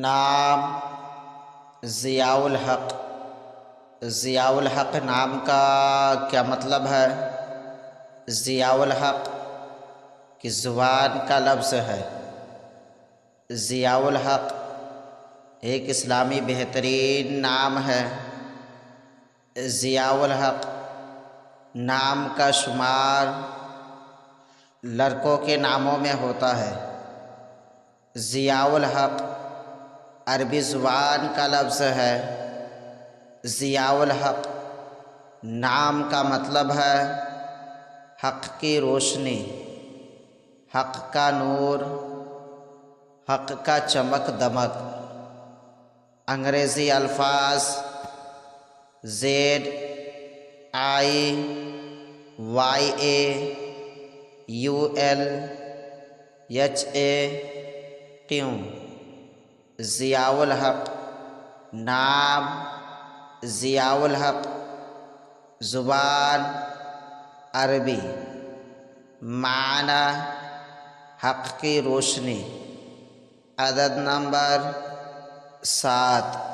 نام ضیاء الحق۔ ضیاء الحق نام کا کیا مطلب ہے؟ ضیاء الحق کی زبان کا لفظ ہے۔ ضیاء الحق ایک اسلامی بہترین نام ہے۔ ضیاء الحق نام کا شمار لڑکوں کے ناموں میں ہوتا ہے۔ ضیاء الحق عربی زبان کا لفظ ہے۔ ضیاء الحق نام کا مطلب ہے حق کی روشنی، حق کا نور، حق کا چمک دمک۔ انگریزی الفاظ ZIYAULHA ضیاء الحق نام ضیاء الحق زبان عربی، معنی حق کی روشنی۔ عدد نمبر 7۔